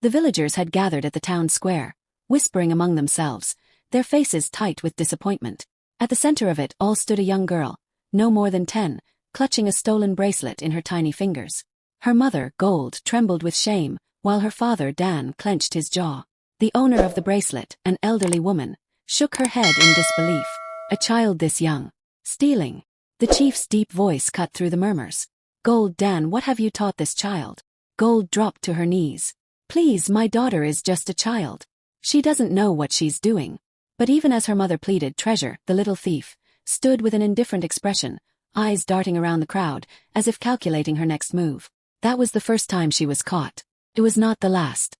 The villagers had gathered at the town square, whispering among themselves, their faces tight with disappointment. At the center of it all stood a young girl, no more than 10, clutching a stolen bracelet in her tiny fingers. Her mother, Gold, trembled with shame, while her father, Dan, clenched his jaw. The owner of the bracelet, an elderly woman, shook her head in disbelief. A child this young. Stealing. The chief's deep voice cut through the murmurs. Gold, Dan, what have you taught this child? Gold dropped to her knees. Please, my daughter is just a child. She doesn't know what she's doing. But even as her mother pleaded, Treasure, the little thief, stood with an indifferent expression, eyes darting around the crowd, as if calculating her next move. That was the first time she was caught. It was not the last.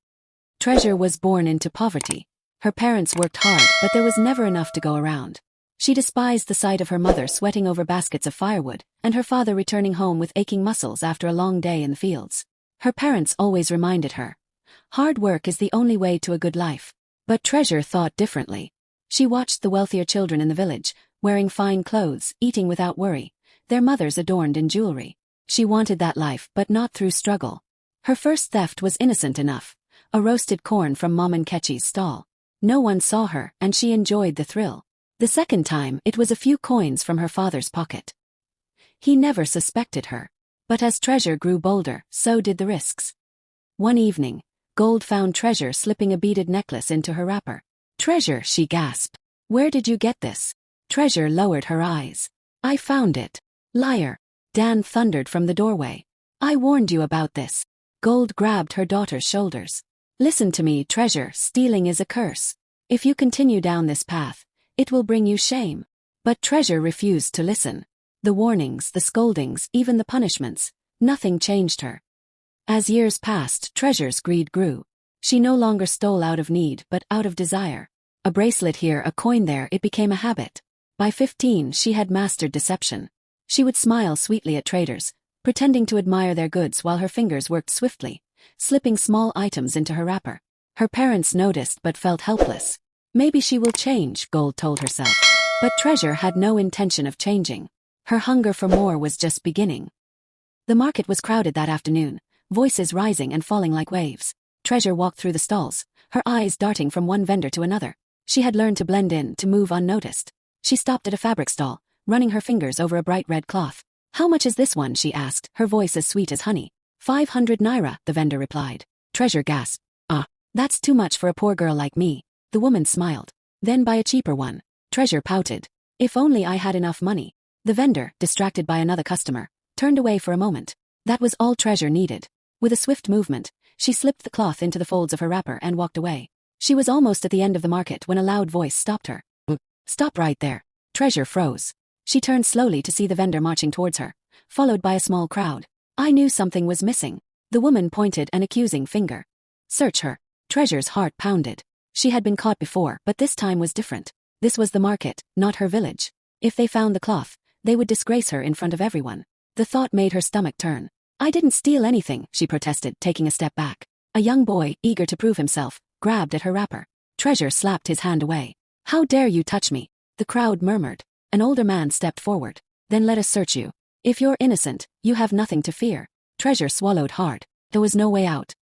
Treasure was born into poverty. Her parents worked hard, but there was never enough to go around. She despised the sight of her mother sweating over baskets of firewood, and her father returning home with aching muscles after a long day in the fields. Her parents always reminded her, hard work is the only way to a good life. But Treasure thought differently. She watched the wealthier children in the village, wearing fine clothes, eating without worry, their mothers adorned in jewelry. She wanted that life, but not through struggle. Her first theft was innocent enough, a roasted corn from Mom and Ketchy's stall. No one saw her, and she enjoyed the thrill. The second time, it was a few coins from her father's pocket. He never suspected her. But as Treasure grew bolder, so did the risks. One evening, Gold found Treasure slipping a beaded necklace into her wrapper. Treasure, she gasped. Where did you get this? Treasure lowered her eyes. I found it. Liar. Dan thundered from the doorway. I warned you about this. Gold grabbed her daughter's shoulders. Listen to me, Treasure, stealing is a curse. If you continue down this path, it will bring you shame. But Treasure refused to listen. The warnings, the scoldings, even the punishments, nothing changed her. As years passed, Treasure's greed grew. She no longer stole out of need, but out of desire. A bracelet here, a coin there, it became a habit. By 15, she had mastered deception. She would smile sweetly at traders, pretending to admire their goods while her fingers worked swiftly, slipping small items into her wrapper. Her parents noticed but felt helpless. Maybe she will change, Gold told herself. But Treasure had no intention of changing. Her hunger for more was just beginning. The market was crowded that afternoon, voices rising and falling like waves. Treasure walked through the stalls, her eyes darting from one vendor to another. She had learned to blend in, to move unnoticed. She stopped at a fabric stall, running her fingers over a bright red cloth. How much is this one, she asked, her voice as sweet as honey. 500 naira, the vendor replied. Treasure gasped. That's too much for a poor girl like me. The woman smiled. Then buy a cheaper one. Treasure pouted. If only I had enough money. The vendor, distracted by another customer, turned away for a moment. That was all Treasure needed. With a swift movement, she slipped the cloth into the folds of her wrapper and walked away. She was almost at the end of the market when a loud voice stopped her. Stop right there. Treasure froze. She turned slowly to see the vendor marching towards her, followed by a small crowd. I knew something was missing. The woman pointed an accusing finger. Search her. Treasure's heart pounded. She had been caught before, but this time was different. This was the market, not her village. If they found the cloth, they would disgrace her in front of everyone. The thought made her stomach turn. I didn't steal anything, she protested, taking a step back. A young boy, eager to prove himself, grabbed at her wrapper. Treasure slapped his hand away. How dare you touch me? The crowd murmured. An older man stepped forward. Then let us search you. If you're innocent, you have nothing to fear. Treasure swallowed hard. There was no way out.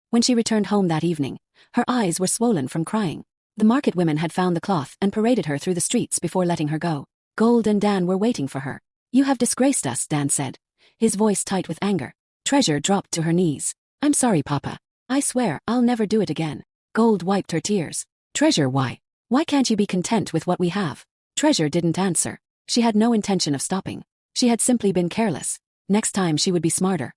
When she returned home that evening, her eyes were swollen from crying. The market women had found the cloth and paraded her through the streets before letting her go. Gold and Dan were waiting for her. You have disgraced us, Dan said, his voice tight with anger. Treasure dropped to her knees. I'm sorry, Papa. I swear, I'll never do it again. Gold wiped her tears. Treasure, why? Why can't you be content with what we have? Treasure didn't answer. She had no intention of stopping. She had simply been careless. Next time she would be smarter.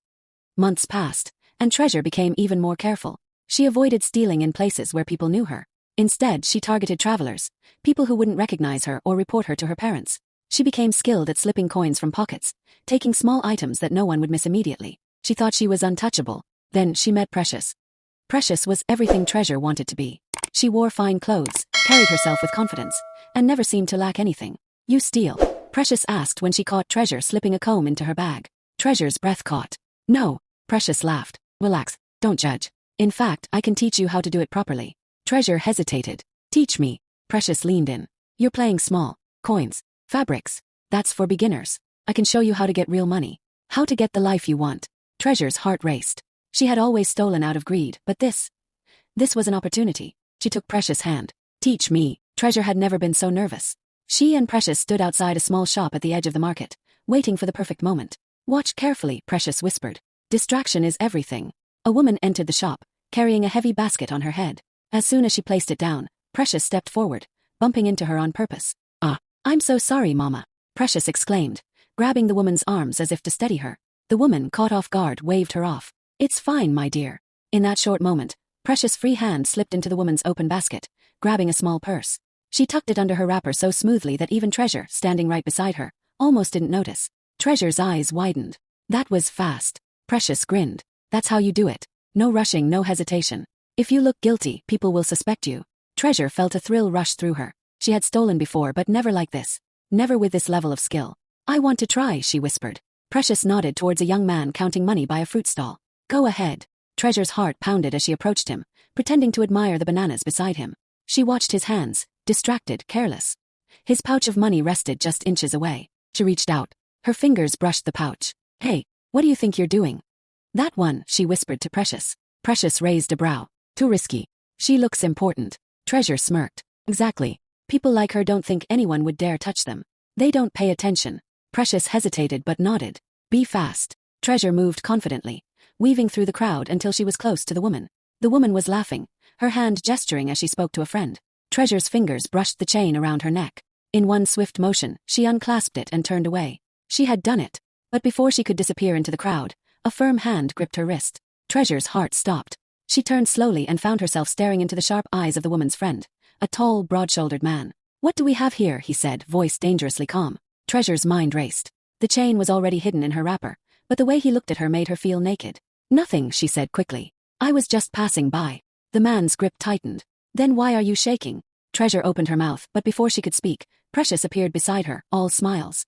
Months passed, and Treasure became even more careful. She avoided stealing in places where people knew her. Instead, she targeted travelers, people who wouldn't recognize her or report her to her parents. She became skilled at slipping coins from pockets, taking small items that no one would miss immediately. She thought she was untouchable. Then she met Precious. Precious was everything Treasure wanted to be. She wore fine clothes, carried herself with confidence, and never seemed to lack anything. You steal? Precious asked when she caught Treasure slipping a comb into her bag. Treasure's breath caught. No, Precious laughed. Relax, don't judge. In fact, I can teach you how to do it properly. Treasure hesitated. Teach me. Precious leaned in. You're playing small. Coins. Fabrics. That's for beginners. I can show you how to get real money. How to get the life you want. Treasure's heart raced. She had always stolen out of greed, but this This was an opportunity. She took Precious' hand. Teach me. Treasure had never been so nervous. She and Precious stood outside a small shop at the edge of the market, waiting for the perfect moment. Watch carefully, Precious whispered. Distraction is everything. A woman entered the shop, carrying a heavy basket on her head. As soon as she placed it down, Precious stepped forward, bumping into her on purpose. I'm so sorry, Mama, Precious exclaimed, grabbing the woman's arms as if to steady her. The woman, caught off guard, waved her off. It's fine, my dear. In that short moment, Precious' free hand slipped into the woman's open basket, grabbing a small purse. She tucked it under her wrapper so smoothly that even Treasure, standing right beside her, almost didn't notice. Treasure's eyes widened. That was fast. Precious grinned. That's how you do it. No rushing, no hesitation. If you look guilty, people will suspect you. Treasure felt a thrill rush through her. She had stolen before, but never like this. Never with this level of skill. I want to try, she whispered. Precious nodded towards a young man counting money by a fruit stall. Go ahead. Treasure's heart pounded as she approached him, pretending to admire the bananas beside him. She watched his hands, distracted, careless. His pouch of money rested just inches away. She reached out. Her fingers brushed the pouch. Hey, what do you think you're doing? That one, she whispered to Precious. Precious raised a brow. Too risky. She looks important. Treasure smirked. Exactly. People like her don't think anyone would dare touch them. They don't pay attention. Precious hesitated but nodded. Be fast. Treasure moved confidently, weaving through the crowd until she was close to the woman. The woman was laughing, her hand gesturing as she spoke to a friend. Treasure's fingers brushed the chain around her neck. In one swift motion, she unclasped it and turned away. She had done it. But before she could disappear into the crowd, a firm hand gripped her wrist. Treasure's heart stopped. She turned slowly and found herself staring into the sharp eyes of the woman's friend, a tall, broad-shouldered man. What do we have here, he said, voice dangerously calm. Treasure's mind raced. The chain was already hidden in her wrapper, but the way he looked at her made her feel naked. Nothing, she said quickly. I was just passing by. The man's grip tightened. Then why are you shaking? Treasure opened her mouth, but before she could speak, Precious appeared beside her, all smiles.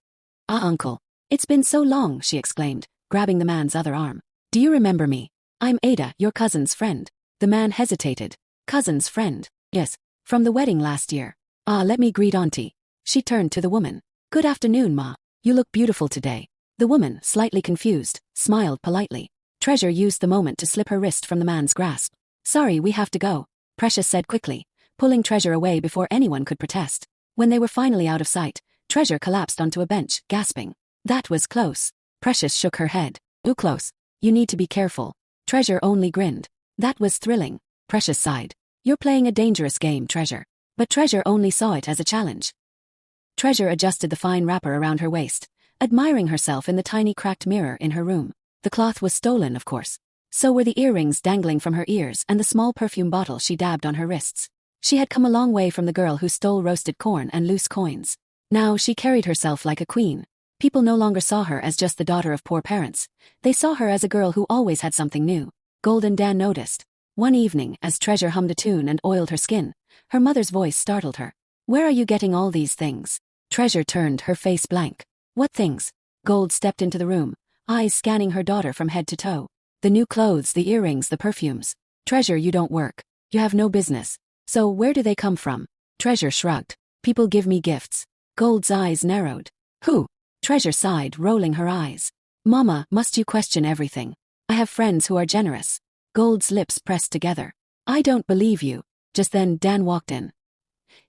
Uncle. It's been so long, she exclaimed, grabbing the man's other arm. Do you remember me? I'm Ada, your cousin's friend. The man hesitated. Cousin's friend? Yes, from the wedding last year. Let me greet Auntie. She turned to the woman. Good afternoon, Ma. You look beautiful today. The woman, slightly confused, smiled politely. Treasure used the moment to slip her wrist from the man's grasp. Sorry, we have to go, Precious said quickly, pulling Treasure away before anyone could protest. When they were finally out of sight, Treasure collapsed onto a bench, gasping. That was close. Precious shook her head. Too close. You need to be careful. Treasure only grinned. That was thrilling. Precious sighed. You're playing a dangerous game, Treasure. But Treasure only saw it as a challenge. Treasure adjusted the fine wrapper around her waist, admiring herself in the tiny cracked mirror in her room. The cloth was stolen, of course. So were the earrings dangling from her ears and the small perfume bottle she dabbed on her wrists. She had come a long way from the girl who stole roasted corn and loose coins. Now she carried herself like a queen. People no longer saw her as just the daughter of poor parents. They saw her as a girl who always had something new. Golden Dan noticed. One evening, as Treasure hummed a tune and oiled her skin, her mother's voice startled her. Where are you getting all these things? Treasure turned, her face blank. What things? Gold stepped into the room, eyes scanning her daughter from head to toe. The new clothes, the earrings, the perfumes. Treasure, you don't work. You have no business. So where do they come from? Treasure shrugged. People give me gifts. Gold's eyes narrowed. Who? Treasure sighed, rolling her eyes. Mama, must you question everything? I have friends who are generous. Gold's lips pressed together. I don't believe you. Just then Dan walked in.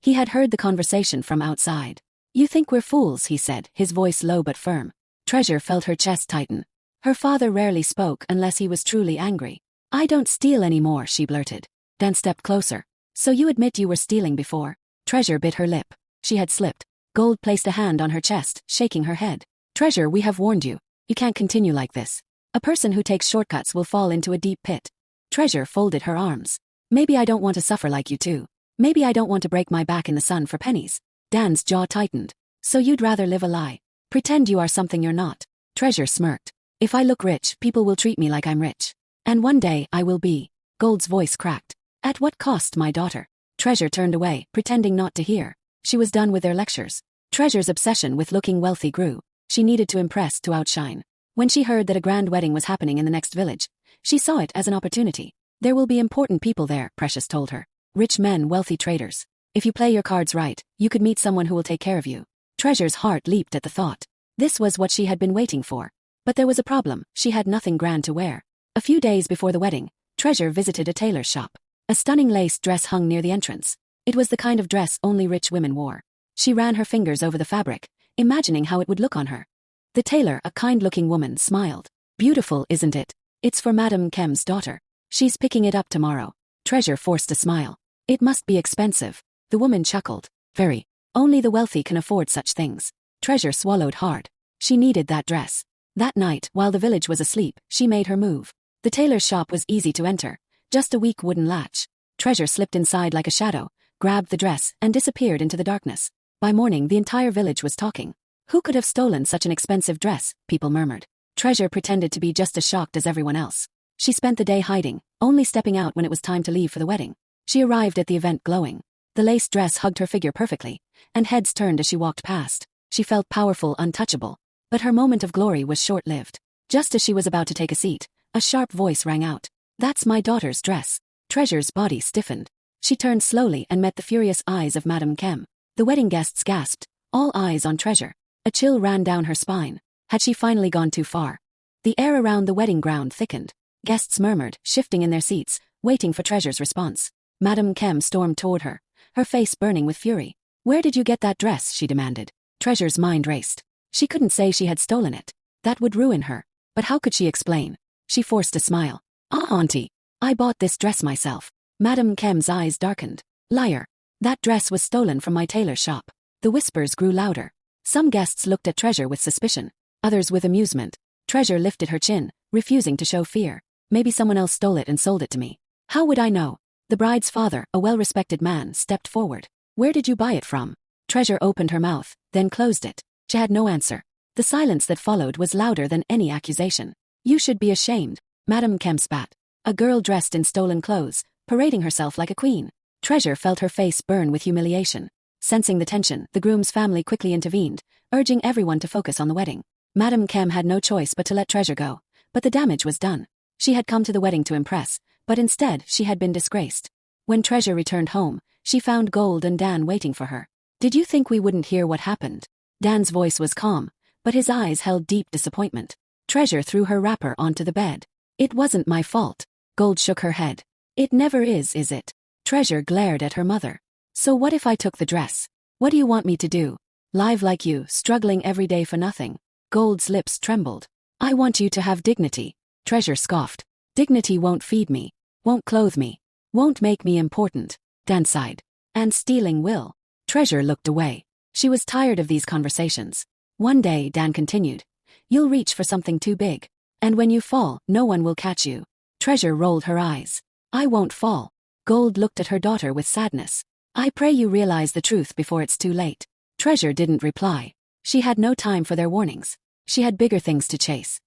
He had heard the conversation from outside. You think we're fools, he said, his voice low but firm. Treasure felt her chest tighten. Her father rarely spoke unless he was truly angry. I don't steal anymore, she blurted. Dan stepped closer. So you admit you were stealing before? Treasure bit her lip. She had slipped. Gold placed a hand on her chest, shaking her head. Treasure, we have warned you. You can't continue like this. A person who takes shortcuts will fall into a deep pit. Treasure folded her arms. Maybe I don't want to suffer like you too. Maybe I don't want to break my back in the sun for pennies. Dan's jaw tightened. So you'd rather live a lie. Pretend you are something you're not. Treasure smirked. If I look rich, people will treat me like I'm rich. And one day, I will be. Gold's voice cracked. At what cost, my daughter? Treasure turned away, pretending not to hear. She was done with their lectures. Treasure's obsession with looking wealthy grew. She needed to impress, to outshine. When she heard that a grand wedding was happening in the next village, she saw it as an opportunity. There will be important people there, Precious told her. Rich men, wealthy traders. If you play your cards right, you could meet someone who will take care of you. Treasure's heart leaped at the thought. This was what she had been waiting for. But there was a problem, she had nothing grand to wear. A few days before the wedding, Treasure visited a tailor's shop. A stunning lace dress hung near the entrance. It was the kind of dress only rich women wore. She ran her fingers over the fabric, imagining how it would look on her. The tailor, a kind-looking woman, smiled. Beautiful, isn't it? It's for Madame Kem's daughter. She's picking it up tomorrow. Treasure forced a smile. It must be expensive. The woman chuckled. Very. Only the wealthy can afford such things. Treasure swallowed hard. She needed that dress. That night, while the village was asleep, she made her move. The tailor's shop was easy to enter. Just a weak wooden latch. Treasure slipped inside like a shadow, grabbed the dress, and disappeared into the darkness. By morning, the entire village was talking. Who could have stolen such an expensive dress? People murmured. Treasure pretended to be just as shocked as everyone else. She spent the day hiding, only stepping out when it was time to leave for the wedding. She arrived at the event glowing. The lace dress hugged her figure perfectly, and heads turned as she walked past. She felt powerful, untouchable. But her moment of glory was short-lived. Just as she was about to take a seat, a sharp voice rang out. That's my daughter's dress. Treasure's body stiffened. She turned slowly and met the furious eyes of Madame Kem. The wedding guests gasped, all eyes on Treasure. A chill ran down her spine. Had she finally gone too far? The air around the wedding ground thickened. Guests murmured, shifting in their seats, waiting for Treasure's response. Madame Kem stormed toward her, her face burning with fury. Where did you get that dress? She demanded. Treasure's mind raced. She couldn't say she had stolen it. That would ruin her. But how could she explain? She forced a smile. Auntie. I bought this dress myself. Madame Kem's eyes darkened. Liar. That dress was stolen from my tailor's shop. The whispers grew louder. Some guests looked at Treasure with suspicion, others with amusement. Treasure lifted her chin, refusing to show fear. Maybe someone else stole it and sold it to me. How would I know? The bride's father, a well-respected man, stepped forward. Where did you buy it from? Treasure opened her mouth, then closed it. She had no answer. The silence that followed was louder than any accusation. You should be ashamed. Madame Kem spat. A girl dressed in stolen clothes, parading herself like a queen. Treasure felt her face burn with humiliation. Sensing the tension, the groom's family quickly intervened, urging everyone to focus on the wedding. Madame Kem had no choice but to let Treasure go. But the damage was done. She had come to the wedding to impress, but instead she had been disgraced. When Treasure returned home, she found Gold and Dan waiting for her. Did you think we wouldn't hear what happened? Dan's voice was calm, but his eyes held deep disappointment. Treasure threw her wrapper onto the bed. It wasn't my fault. Gold shook her head. It never is it? Treasure glared at her mother. So what if I took the dress? What do you want me to do? Live like you, struggling every day for nothing. Gold's lips trembled. I want you to have dignity. Treasure scoffed. Dignity won't feed me, won't clothe me, won't make me important. Dan sighed. And stealing will. Treasure looked away. She was tired of these conversations. One day, Dan continued. You'll reach for something too big. And when you fall, no one will catch you. Treasure rolled her eyes. I won't fall. Gold looked at her daughter with sadness. I pray you realize the truth before it's too late. Treasure didn't reply. She had no time for their warnings. She had bigger things to chase.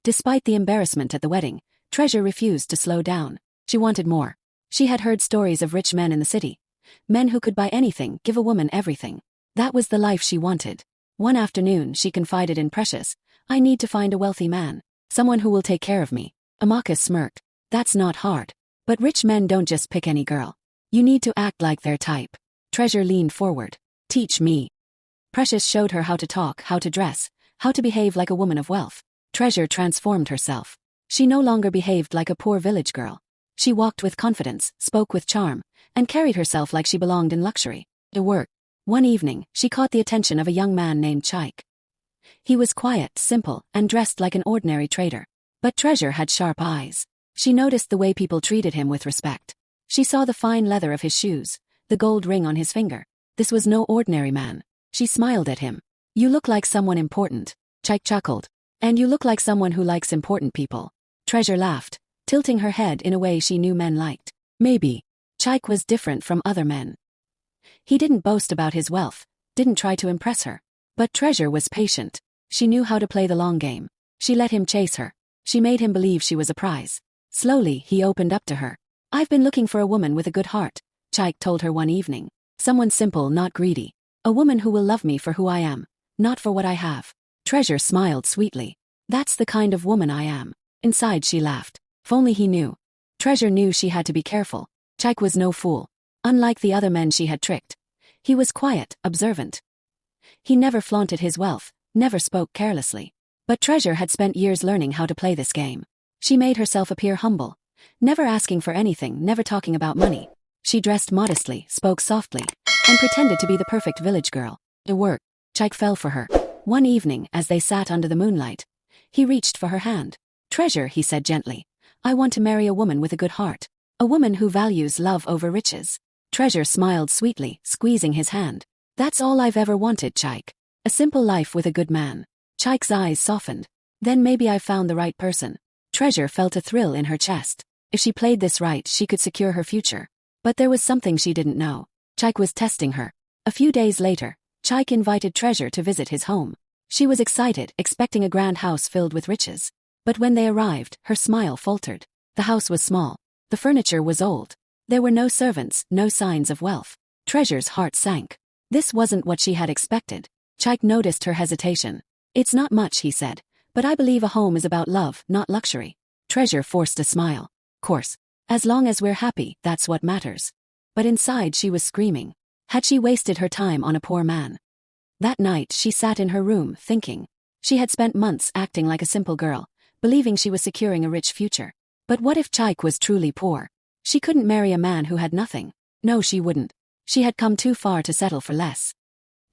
Despite the embarrassment at the wedding, Treasure refused to slow down. She wanted more. She had heard stories of rich men in the city. Men who could buy anything, give a woman everything. That was the life she wanted. One afternoon, she confided in Precious. I need to find a wealthy man. Someone who will take care of me. Amaka smirked. That's not hard. But rich men don't just pick any girl. You need to act like their type. Treasure leaned forward. Teach me. Precious showed her how to talk, how to dress, how to behave like a woman of wealth. Treasure transformed herself. She no longer behaved like a poor village girl. She walked with confidence, spoke with charm, and carried herself like she belonged in luxury. To work. One evening, she caught the attention of a young man named Chaik. He was quiet, simple, and dressed like an ordinary trader. But Treasure had sharp eyes. She noticed the way people treated him with respect. She saw the fine leather of his shoes, the gold ring on his finger. This was no ordinary man. She smiled at him. You look like someone important. Chaik chuckled. And you look like someone who likes important people. Treasure laughed, tilting her head in a way she knew men liked. Maybe. Chaik was different from other men. He didn't boast about his wealth, didn't try to impress her. But Treasure was patient. She knew how to play the long game. She let him chase her. She made him believe she was a prize. Slowly, he opened up to her. I've been looking for a woman with a good heart, Chaik told her one evening. Someone simple, not greedy. A woman who will love me for who I am, not for what I have. Treasure smiled sweetly. That's the kind of woman I am. Inside she laughed. If only he knew. Treasure knew she had to be careful. Chaik was no fool. Unlike the other men she had tricked. He was quiet, observant. He never flaunted his wealth, never spoke carelessly. But Treasure had spent years learning how to play this game. She made herself appear humble, never asking for anything, never talking about money. She dressed modestly, spoke softly, and pretended to be the perfect village girl. To work, Chaik fell for her. One evening, as they sat under the moonlight, he reached for her hand. "Treasure," he said gently, "I want to marry a woman with a good heart. A woman who values love over riches." Treasure smiled sweetly, squeezing his hand. "That's all I've ever wanted, Chaik. A simple life with a good man." Chaik's eyes softened. "Then maybe I've found the right person." Treasure felt a thrill in her chest. If she played this right, she could secure her future. But there was something she didn't know. Chaik was testing her. A few days later, Chaik invited Treasure to visit his home. She was excited, expecting a grand house filled with riches. But when they arrived, her smile faltered. The house was small. The furniture was old. There were no servants, no signs of wealth. Treasure's heart sank. This wasn't what she had expected. Chaik noticed her hesitation. "It's not much," he said, "but I believe a home is about love, not luxury." Treasure forced a smile. "Course. As long as we're happy, that's what matters." But inside she was screaming. Had she wasted her time on a poor man? That night she sat in her room, thinking. She had spent months acting like a simple girl, believing she was securing a rich future. But what if Chaik was truly poor? She couldn't marry a man who had nothing. No, she wouldn't. She had come too far to settle for less.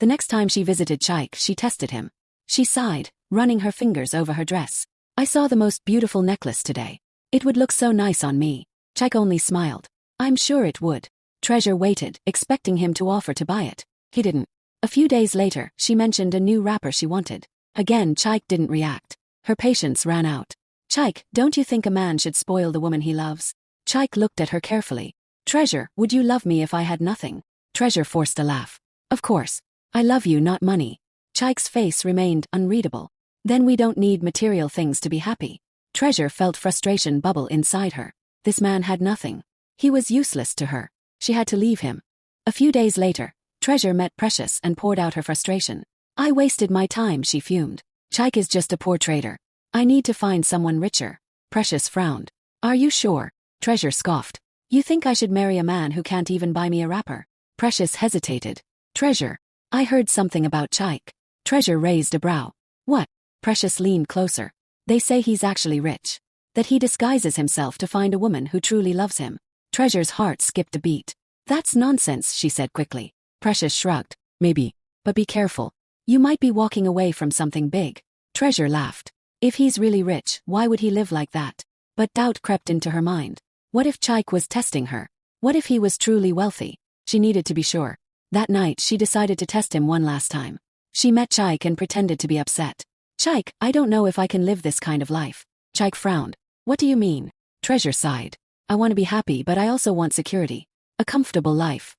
The next time she visited Chaik, she tested him. She sighed, running her fingers over her dress. "I saw the most beautiful necklace today. It would look so nice on me." Chaik only smiled. "I'm sure it would." Treasure waited, expecting him to offer to buy it. He didn't. A few days later, she mentioned a new wrapper she wanted. Again, Chaik didn't react. Her patience ran out. "Chaik, don't you think a man should spoil the woman he loves?" Chaik looked at her carefully. "Treasure, would you love me if I had nothing?" Treasure forced a laugh. "Of course. I love you, not money." Chaik's face remained unreadable. "Then we don't need material things to be happy." Treasure felt frustration bubble inside her. This man had nothing. He was useless to her. She had to leave him. A few days later, Treasure met Precious and poured out her frustration. "I wasted my time," she fumed. "Chaik is just a poor trader. I need to find someone richer." Precious frowned. "Are you sure?" Treasure scoffed. "You think I should marry a man who can't even buy me a wrapper?" Precious hesitated. "Treasure, I heard something about Chaik." Treasure raised a brow. "What?" Precious leaned closer. "They say he's actually rich. That he disguises himself to find a woman who truly loves him." Treasure's heart skipped a beat. "That's nonsense," she said quickly. Precious shrugged. "Maybe. But be careful. You might be walking away from something big." Treasure laughed. If he's really rich, why would he live like that? But doubt crept into her mind. What if Chaik was testing her? What if he was truly wealthy? She needed to be sure. That night she decided to test him one last time. She met Chaik and pretended to be upset. "Chaik, I don't know if I can live this kind of life." Chaik frowned. "What do you mean?" Treasure sighed. "I want to be happy, but I also want security. A comfortable life."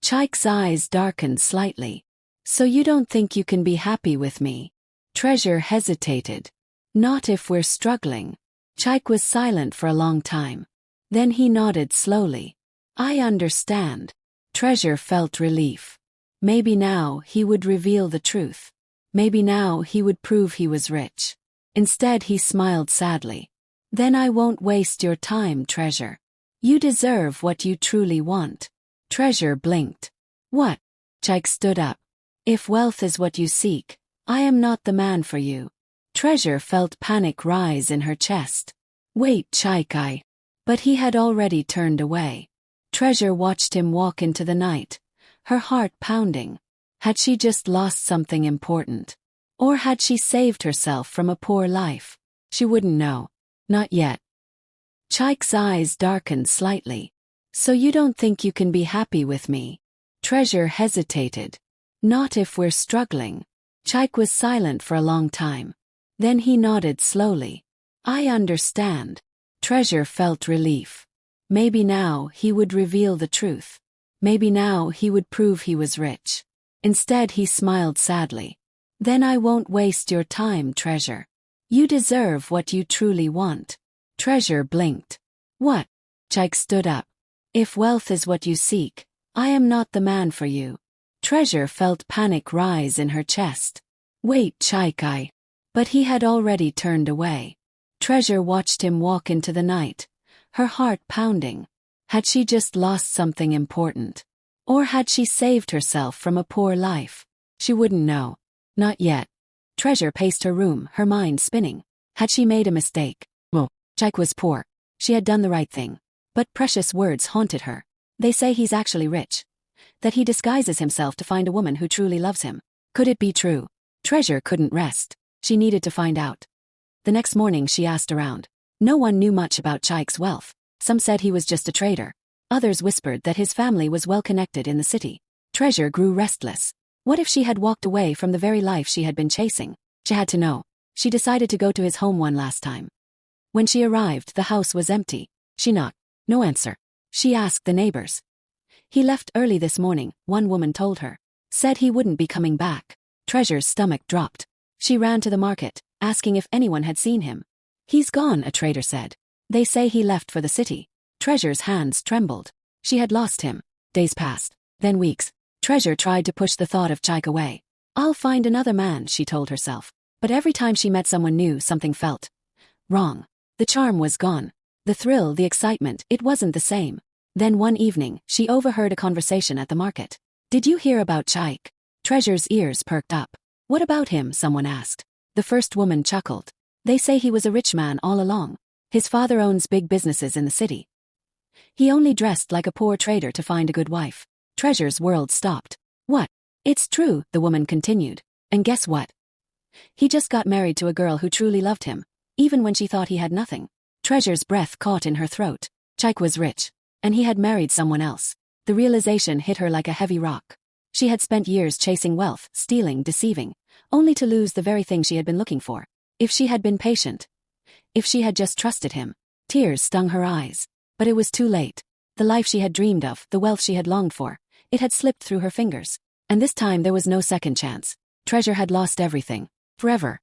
Chaik's eyes darkened slightly. "So you don't think you can be happy with me?" Treasure hesitated. "Not if we're struggling." Chaik was silent for a long time. Then he nodded slowly. "I understand." Treasure felt relief. Maybe now he would reveal the truth. Maybe now he would prove he was rich. Instead he smiled sadly. "Then I won't waste your time, Treasure. You deserve what you truly want." Treasure blinked. "What?" Chaik stood up. "If wealth is what you seek, I am not the man for you." Treasure felt panic rise in her chest. "Wait, Chaik, But he had already turned away. Treasure watched him walk into the night, her heart pounding. Had she just lost something important? Or had she saved herself from a poor life? She wouldn't know. Not yet. Chaik's eyes darkened slightly. "So you don't think you can be happy with me?" Treasure hesitated. "Not if we're struggling." Chaik was silent for a long time. Then he nodded slowly. "I understand." Treasure felt relief. Maybe now he would reveal the truth. Maybe now he would prove he was rich. Instead he smiled sadly. "Then I won't waste your time, Treasure. You deserve what you truly want." Treasure blinked. "What?" Chaik stood up. "If wealth is what you seek, I am not the man for you." Treasure felt panic rise in her chest. "Wait, Chaik, But he had already turned away. Treasure watched him walk into the night, her heart pounding. Had she just lost something important? Or had she saved herself from a poor life? She wouldn't know. Not yet. Treasure paced her room, her mind spinning. Had she made a mistake? Well, Chaik was poor. She had done the right thing. But precious words haunted her. They say he's actually rich. That he disguises himself to find a woman who truly loves him. Could it be true? Treasure couldn't rest. She needed to find out. The next morning she asked around. No one knew much about Chaik's wealth. Some said he was just a trader. Others whispered that his family was well connected in the city. Treasure grew restless. What if she had walked away from the very life she had been chasing? She had to know. She decided to go to his home one last time. When she arrived, the house was empty. She knocked. No answer. She asked the neighbors. He left early this morning, one woman told her. Said he wouldn't be coming back. Treasure's stomach dropped. She ran to the market, asking if anyone had seen him. He's gone, a trader said. They say he left for the city. Treasure's hands trembled. She had lost him. Days passed, then weeks. Treasure tried to push the thought of Chaik away. I'll find another man, she told herself. But every time she met someone new, something felt wrong. The charm was gone. The thrill, the excitement, it wasn't the same. Then one evening, she overheard a conversation at the market. Did you hear about Chaik? Treasure's ears perked up. What about him? Someone asked. The first woman chuckled. They say he was a rich man all along. His father owns big businesses in the city. He only dressed like a poor trader to find a good wife. Treasure's world stopped. What? It's true, the woman continued. And guess what? He just got married to a girl who truly loved him, even when she thought he had nothing. Treasure's breath caught in her throat. Chaik was rich, and he had married someone else. The realization hit her like a heavy rock. She had spent years chasing wealth, stealing, deceiving, only to lose the very thing she had been looking for. If she had been patient, if she had just trusted him. Tears stung her eyes. But it was too late. The life she had dreamed of, the wealth she had longed for, it had slipped through her fingers. And this time there was no second chance. Treasure had lost everything. Forever.